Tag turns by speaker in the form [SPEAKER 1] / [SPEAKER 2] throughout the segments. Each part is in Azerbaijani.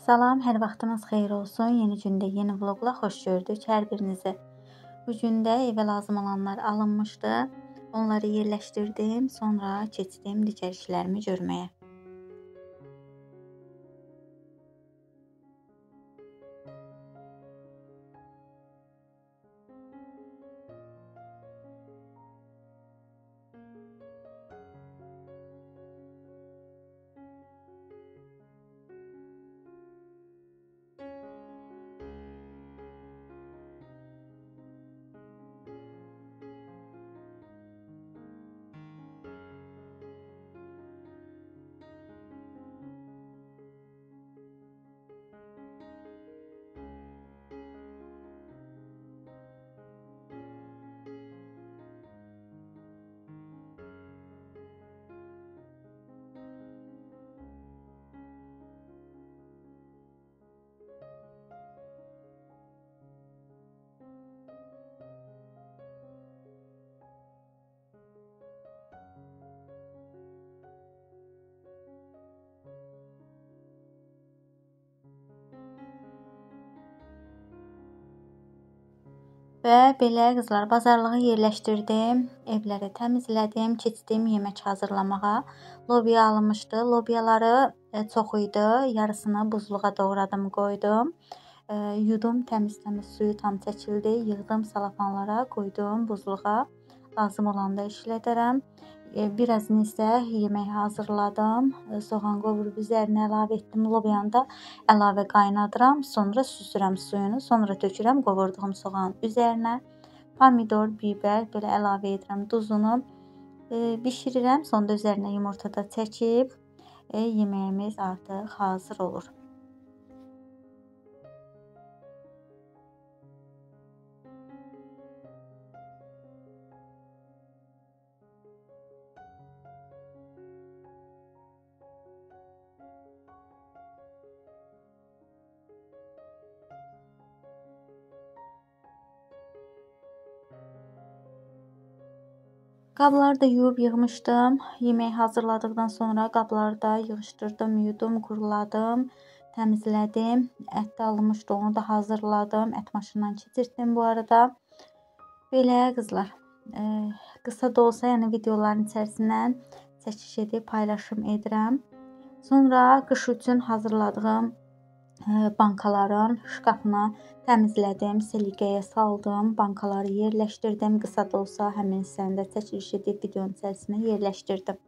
[SPEAKER 1] Salam, hər vaxtınız xeyir olsun. Yeni gündə, yeni vloqla xoş gördük hər birinizi. Bu gün də evə lazım olanlar alınmışdı. Onları yerləşdirdim, sonra keçdim digər işlərimi görməyə. Və belə qızlar, bazarlığı yerləşdirdim, evləri təmizlədim, keçdim yemək hazırlamağa. Lobiya alınmışdı. Lobiyaları çox idi. Yarısını buzluğa doğradım, qoydum. Yudum, təmiz-təmiz suyu tam çəkildi. Yığdım salafanlara, qoydum buzluğa. Lazım olanda işlədərəm. Birazını isə yemək hazırladım. Soğan qovurub üzərinə əlavə etdim. Lobiyanı da əlavə qaynadıram. Sonra süzürəm suyunu. Sonra tökürəm qovurduğum soğanın üzərinə. Pomidor, biber belə əlavə edirəm. Duzunu bişirirəm. Sonra üzərinə yumurta da çəkib yeməyimiz artıq hazır olur. Qabları da yuyub yığmışdım. Yemək hazırladıqdan sonra qabları da yığışdırdım, yudum, quruladım, təmizlədim. Ət də alınmışdı, onu da hazırladım. Ət maşından keçirtdim bu arada. Belə qızlar, qısa da olsa, yəni videoların içərisindən çəkiş edib paylaşım edirəm. Sonra qış üçün hazırladığım bankaların şkafına təmizlədim, səliqəyə saldım, bankaları yerləşdirdim. Qısa da olsa həmin hissəni də çəkiliş edib videonun içərisinə yerləşdirdim.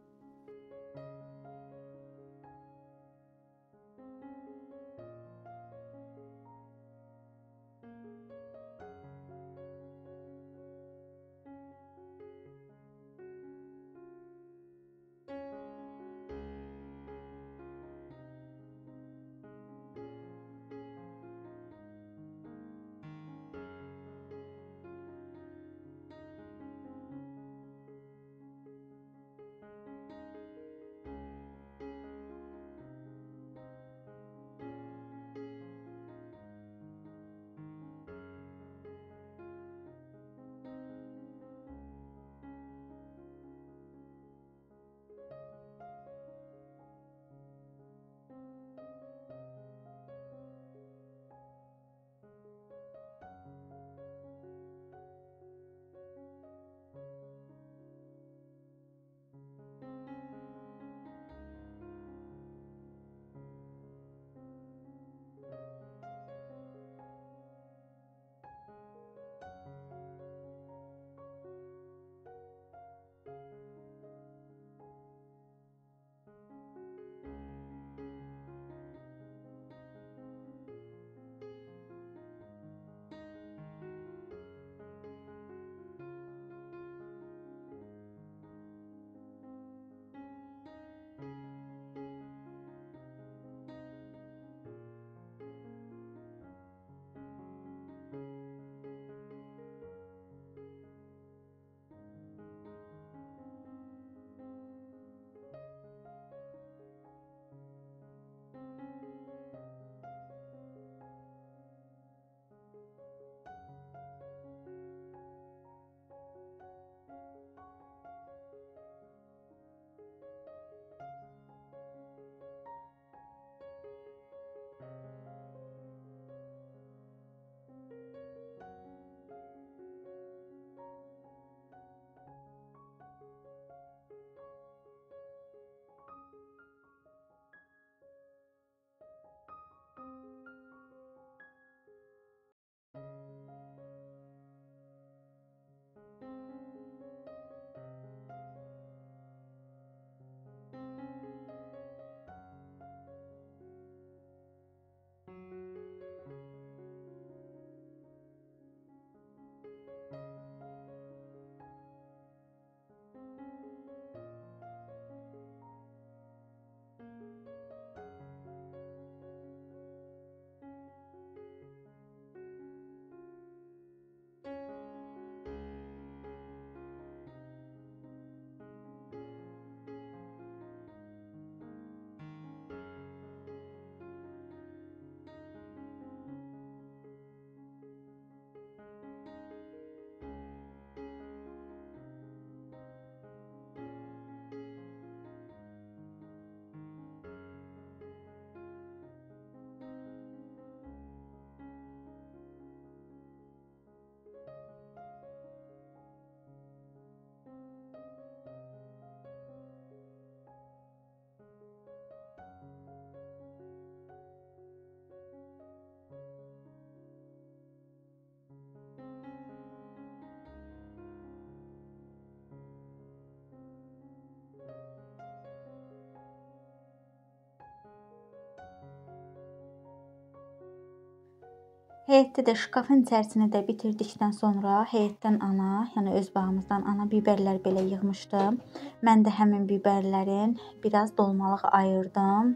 [SPEAKER 1] Heyətdə də şkafın içərisini də bitirdikdən sonra heyətdən ana, yəni öz bağımızdan ana bibərlər belə yığmışdım. Mən də həmin bibərlərin biraz dolmalıq ayırdım.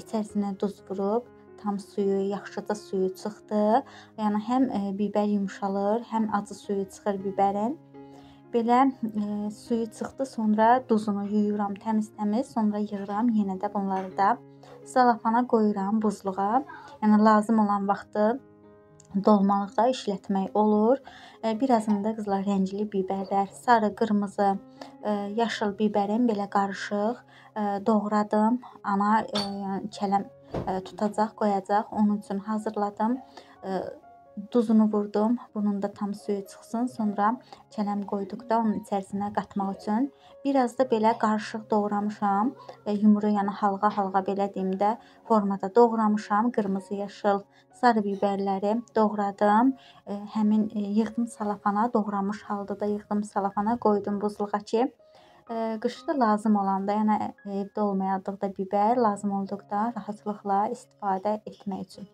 [SPEAKER 1] İçərisinə duz vurub tam suyu, yaxşıca suyu çıxdı. Yəni həm bibər yumşalır, həm acı suyu çıxır bibərin. Belə suyu çıxdı, sonra duzunu yuyuram təmiz-təmiz, sonra yığıram. Yenə də bunları da salafana qoyuram buzluğa. Yəni lazım olan vaxtı dolmalıqda işlətmək olur. Birazını da qızlar rəngli bibərlər, sarı, qırmızı, yaşıl bibərin belə qarışıq doğradım. Ana yəni kələm tutacaq, qoyacaq. Onun üçün hazırladım. Duzunu vurdum. Bunun da tam suyu çıxsın. Sonra kələm qoyduqda onun içərisinə qatmaq üçün biraz da belə qarışıq doğramışam. Yumru, yəni halqa-halqa belə deyim də formada doğramışam. Qırmızı, yaşıl, sarı bibərləri doğradım. Həmin yığdım salafana, doğramış halda da yığdım salafana, qoydum buzluğa ki, qışda lazım olanda, yəni evdə olmayadıqda bibər lazım olduqda rahatlıqla istifadə etmək üçün.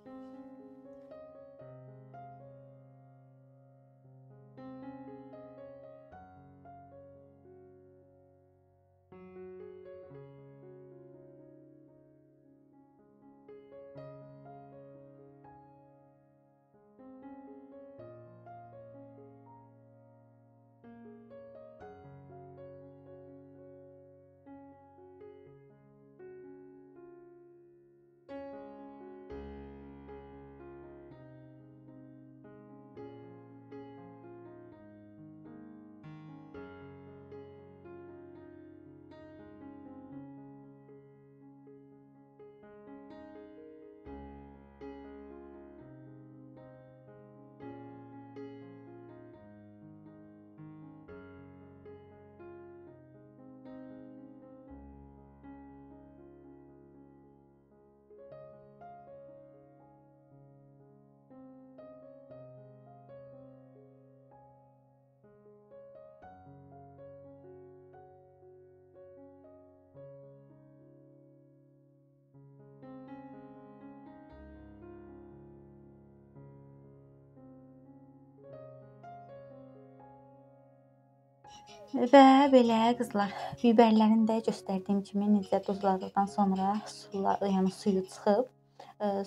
[SPEAKER 1] Və belə qızlar, bibərlərini də göstərdiyim kimi necə duzladıqdan sonra yəni suyu çıxıb,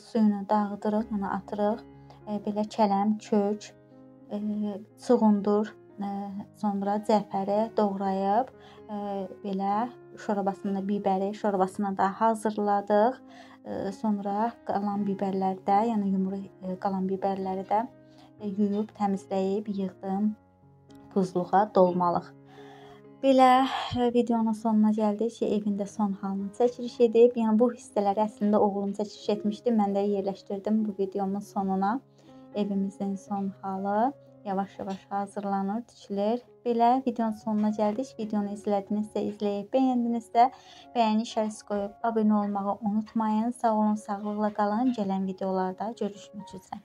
[SPEAKER 1] suyunu dağıdırıq, yəni atırıq. Belə kələm, kök, çuğundur, sonra cəfəri doğrayıb belə şorbasını, bibəri şorbasını da hazırladıq. Sonra qalan bibərləri də, yəni yumru qalan bibərləri də yuyub, təmizləyib yığdım buzluğa dolmalıq. Belə videonun sonuna gəldik ki, evində son halını çəkiliş edib. Yəni bu hissələri əslində oğlum çəkiliş etmişdi. Mən də yerləşdirdim bu videomun sonuna. Evimizin son halı. yavaş-yavaş hazırlanır, tikilir. Belə videonun sonuna gəldik. Videonu izlədinizsə, izləyib bəyəndinizsə, bəyəni işarəsi qoyub abunə olmağı unutmayın. Sağ olun, sağlıqla qalın. Gələn videolarda görüşmək üzrə.